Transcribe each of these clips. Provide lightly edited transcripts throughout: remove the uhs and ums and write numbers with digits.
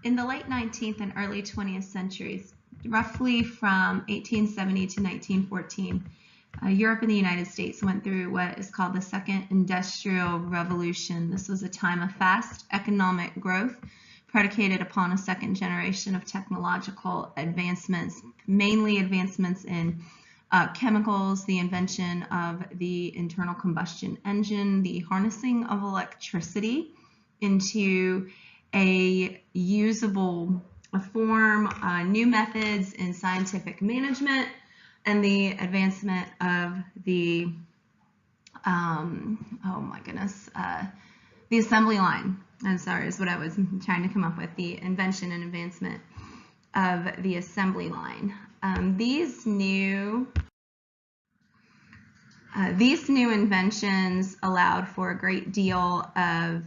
In the late 19th and early 20th centuries, roughly from 1870 to 1914, Europe and the United States went through what is called the Second Industrial Revolution. This was a time of fast economic growth predicated upon a second generation of technological advancements, mainly advancements in chemicals, the invention of the internal combustion engine, the harnessing of electricity into a usable form, new methods in scientific management, and the advancement of the, the assembly line. I'm sorry, is what I was trying to come up with, the invention and advancement of the assembly line. These new inventions allowed for a great deal of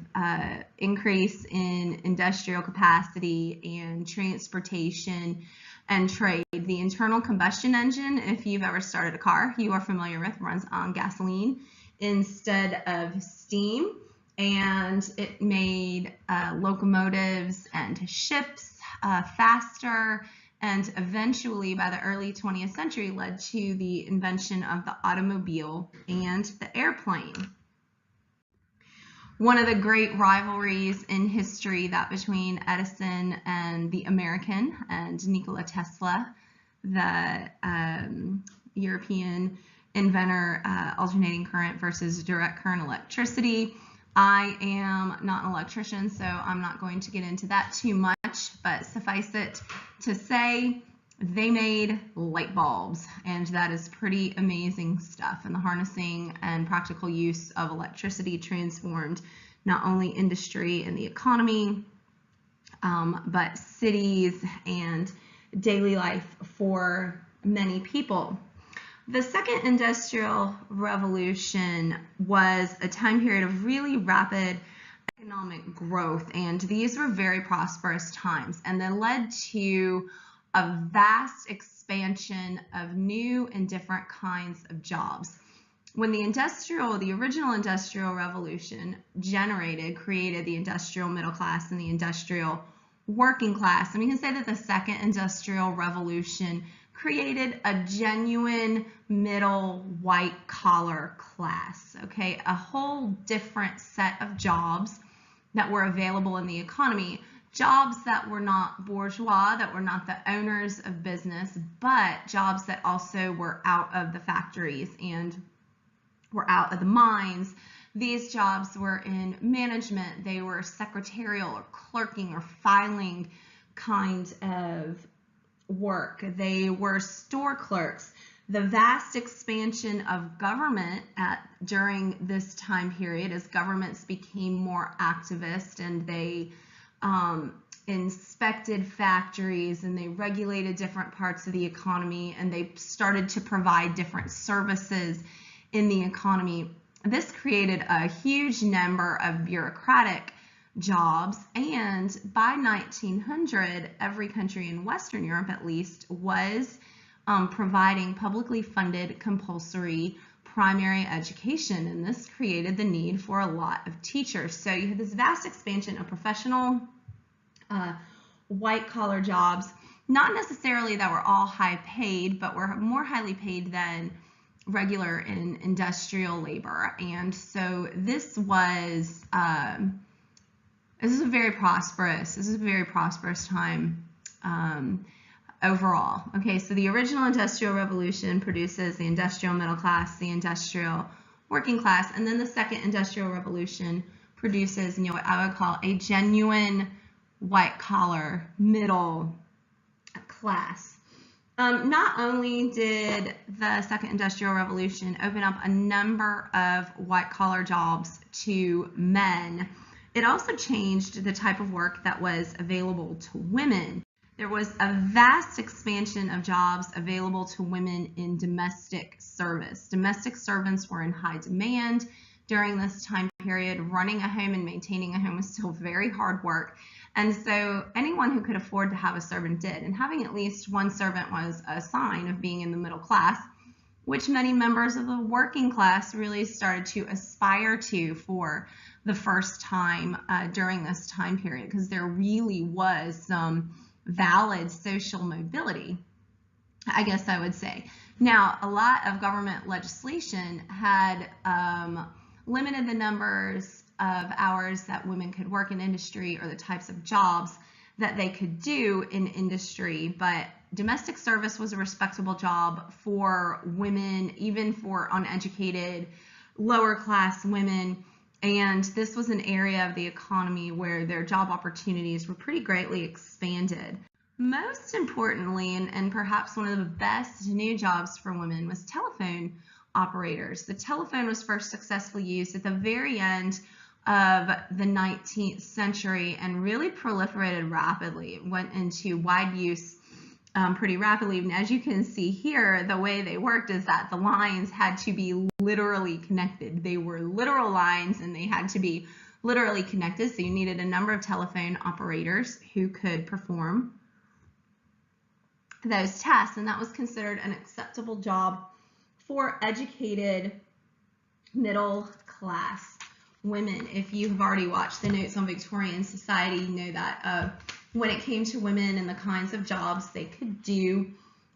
increase in industrial capacity and transportation and trade. The internal combustion engine, if you've ever started a car, you are familiar with, runs on gasoline instead of steam, and it made locomotives and ships faster, and eventually by the early 20th century led to the invention of the automobile and the airplane. One of the great rivalries in history, that between Edison and the American, and Nikola Tesla, the European inventor, alternating current versus direct current electricity. I am not an electrician, so I'm not going to get into that too much, but suffice it to say, they made light bulbs, and that is pretty amazing stuff. And the harnessing and practical use of electricity transformed not only industry and the economy, but cities and daily life for many people. The Second Industrial Revolution was a time period of really rapid economic growth, and these were very prosperous times, and then led to a vast expansion of new and different kinds of jobs. When the original Industrial Revolution created the industrial middle class and the industrial working class, and we can say that the Second Industrial Revolution created a genuine middle white collar class, okay? A whole different set of jobs that were available in the economy. Jobs that were not bourgeois, that were not the owners of business, but jobs that also were out of the factories and were out of the mines. These jobs were in management. They were secretarial or clerking or filing kind of work. They were store clerks. The vast expansion of government during this time period, as governments became more activist and they inspected factories and they regulated different parts of the economy and they started to provide different services in the economy. This created a huge number of bureaucratic jobs, and by 1900, every country in Western Europe at least was providing publicly funded compulsory primary education, and this created the need for a lot of teachers. So you had this vast expansion of professional white-collar jobs, not necessarily that were all high paid, but were more highly paid than regular in industrial labor. And so this was a very prosperous time overall. Okay, so the original Industrial Revolution produces the industrial middle class, the industrial working class, and then the Second Industrial Revolution produces, what I would call a genuine white-collar middle class. Not only did the Second Industrial Revolution open up a number of white-collar jobs to men, it also changed the type of work that was available to women. There was a vast expansion of jobs available to women in domestic service. Domestic servants were in high demand during this time period. Running a home and maintaining a home was still very hard work. And so anyone who could afford to have a servant did. And having at least one servant was a sign of being in the middle class. which many members of the working class really started to aspire to for the first time during this time period, because there really was some valid social mobility, I guess I would say. Now, a lot of government legislation had limited the numbers of hours that women could work in industry or the types of jobs that they could do in industry, but domestic service was a respectable job for women, even for uneducated, lower class women. And this was an area of the economy where their job opportunities were pretty greatly expanded. Most importantly, and perhaps one of the best new jobs for women, was telephone operators. The telephone was first successfully used at the very end of the 19th century and really proliferated rapidly. It went into wide use pretty rapidly. And as you can see here, the way they worked is that the lines had to be literally connected. They were literal lines and they had to be literally connected. So you needed a number of telephone operators who could perform those tasks, and that was considered an acceptable job for educated middle class women. If you have already watched the Notes on Victorian Society, you know that when it came to women and the kinds of jobs they could do,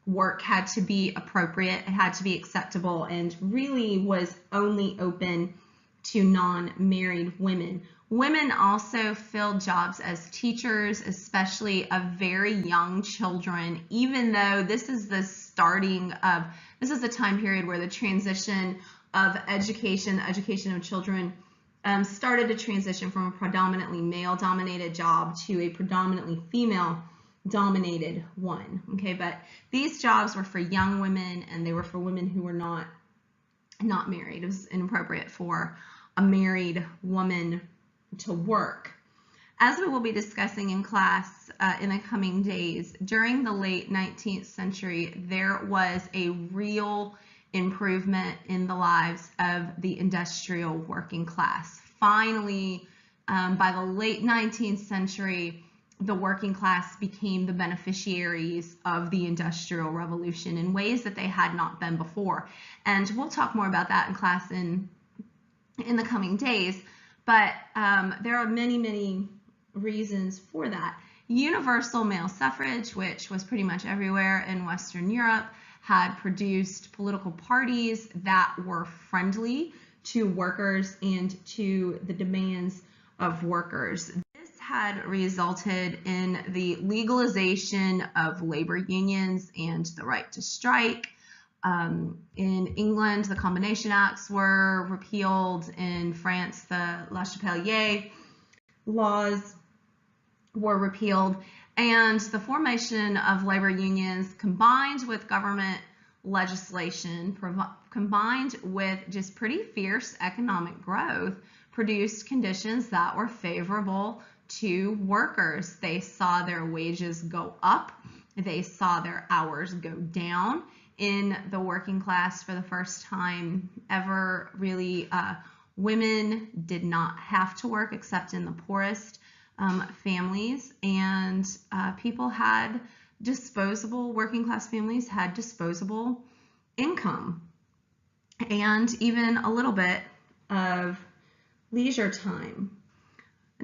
work had to be appropriate, it had to be acceptable, and really was only open to non-married women. Women also filled jobs as teachers, especially of very young children, even though this is the time period where the transition of education of children started to transition from a predominantly male-dominated job to a predominantly female-dominated one. Okay, but these jobs were for young women, and they were for women who were not married. It was inappropriate for a married woman to work. As we will be discussing in class in the coming days, during the late 19th century, there was a real improvement in the lives of the industrial working class. Finally, by the late 19th century, the working class became the beneficiaries of the Industrial Revolution in ways that they had not been before. And we'll talk more about that in class in the coming days. But there are many, many reasons for that. Universal male suffrage, which was pretty much everywhere in Western Europe, had produced political parties that were friendly to workers and to the demands of workers. This had resulted in the legalization of labor unions and the right to strike. In England, the Combination Acts were repealed. In France, the La Chapelier laws were repealed. And the formation of labor unions, combined with government legislation, combined with just pretty fierce economic growth, produced conditions that were favorable to workers. They saw their wages go up. They saw their hours go down. In the working class, for the first time ever, really, women did not have to work except in the poorest families, and people had working class families had disposable income and even a little bit of leisure time.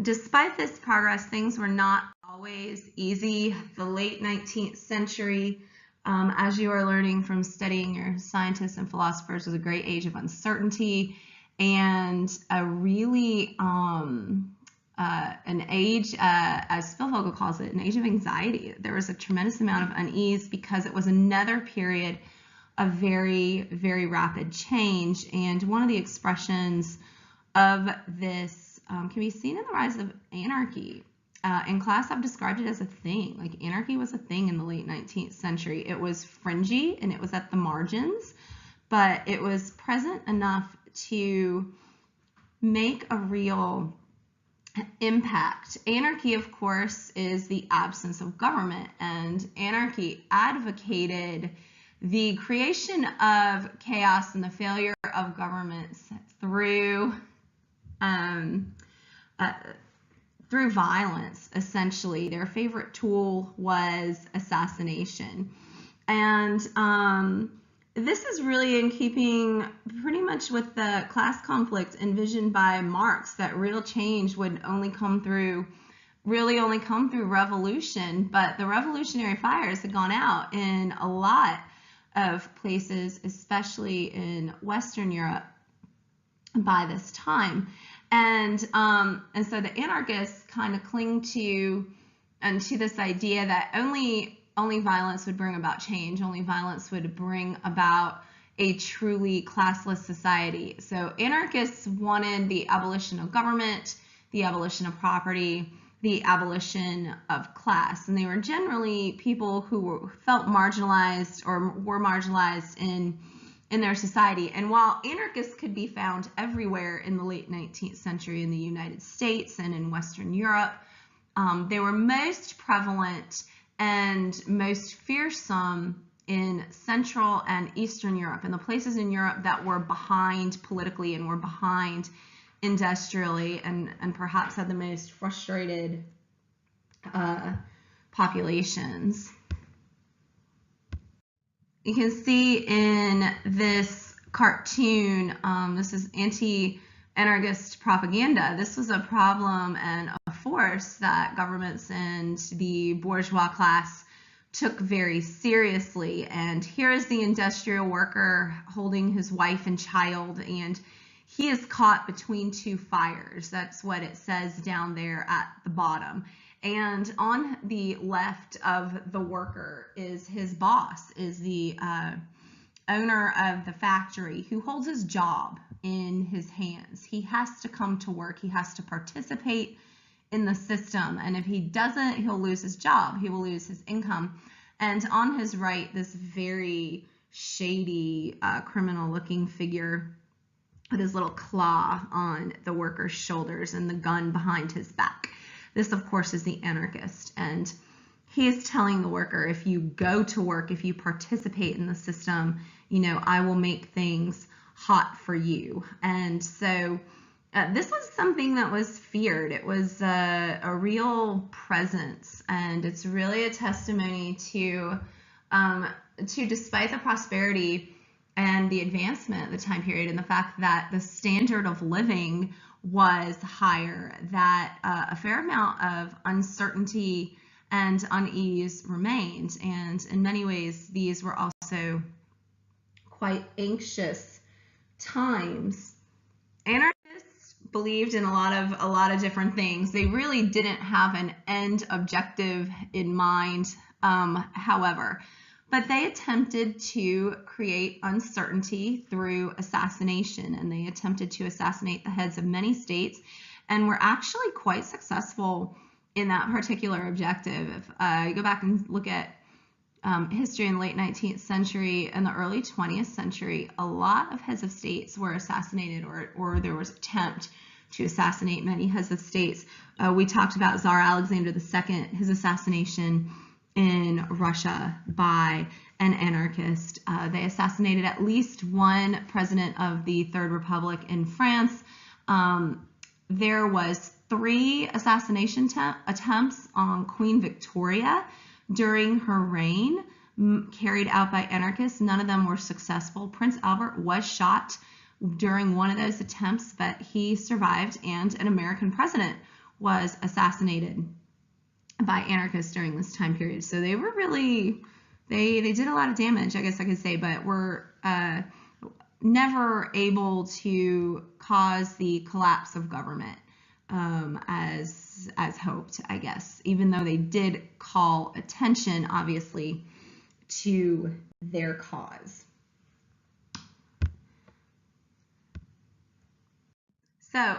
Despite this progress, things were not always easy. The late 19th century, as you are learning from studying your scientists and philosophers, was a great age of uncertainty and a really an age, as Spielvogel calls it, an age of anxiety. There was a tremendous amount of unease because it was another period of very, very rapid change. And one of the expressions of this can be seen in the rise of anarchy. In class, I've described it as a thing. Like, anarchy was a thing in the late 19th century. It was fringy and it was at the margins, but it was present enough to make a real impact. Anarchy, of course, is the absence of government, and anarchy advocated the creation of chaos and the failure of governments through violence, essentially. Their favorite tool was assassination. And this is really in keeping pretty much with the class conflict envisioned by Marx, that real change would only come through revolution. But the revolutionary fires had gone out in a lot of places, especially in Western Europe by this time. And so the anarchists kind of cling to this idea that only violence would bring about change, only violence would bring about a truly classless society. So anarchists wanted the abolition of government, the abolition of property, the abolition of class. And they were generally people who felt marginalized or were marginalized in their society. And while anarchists could be found everywhere in the late 19th century in the United States and in Western Europe, they were most prevalent and most fearsome in Central and Eastern Europe, in the places in Europe that were behind politically and were behind industrially, and perhaps had the most frustrated populations. You can see in this cartoon, this is anti-anarchist propaganda. This was a problem and a force that governments and the bourgeois class took very seriously. And here is the industrial worker holding his wife and child, and he is caught between two fires. That's what it says down there at the bottom. And on the left of the worker is his boss, is the owner of the factory, who holds his job in his hands. He has to come to work. He has to participate in the system. And if he doesn't, he'll lose his job. He will lose his income. And on his right, this very shady, criminal-looking figure with his little claw on the worker's shoulders and the gun behind his back. This, of course, is the anarchist, and he is telling the worker, if you go to work, if you participate in the system, you know, I will make things hot for you. And so this was something that was feared. It was a real presence, and it's really a testimony to despite the prosperity and the advancement of the time period, and the fact that the standard of living was higher, that a fair amount of uncertainty and unease remained. And in many ways, these were also quite anxious times. Anarchists believed in a lot of different things. They really didn't have an end objective in mind, however. But they attempted to create uncertainty through assassination, and they attempted to assassinate the heads of many states, and were actually quite successful in that particular objective. If you go back and look at history in the late 19th century and the early 20th century, a lot of heads of states were assassinated, or there was an attempt to assassinate many heads of states. We talked about Tsar Alexander II, his assassination in Russia by an anarchist. They assassinated at least one president of the Third Republic in France. There was 3 assassination attempts on Queen Victoria during her reign, carried out by anarchists. None of them were successful. Prince Albert was shot during one of those attempts, but he survived, and an American president was assassinated by anarchists during this time period. So they were really, they did a lot of damage, I guess I could say, but were never able to cause the collapse of government as hoped, I guess, even though they did call attention, obviously, to their cause. So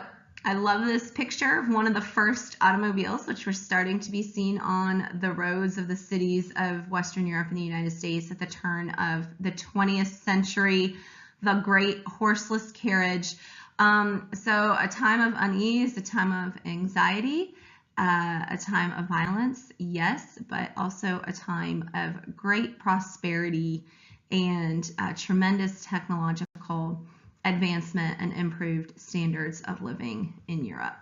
I love this picture of one of the first automobiles, which were starting to be seen on the roads of the cities of Western Europe and the United States at the turn of the 20th century, the great horseless carriage. So a time of unease, a time of anxiety, a time of violence, yes, but also a time of great prosperity and tremendous technological advancement and improved standards of living in Europe.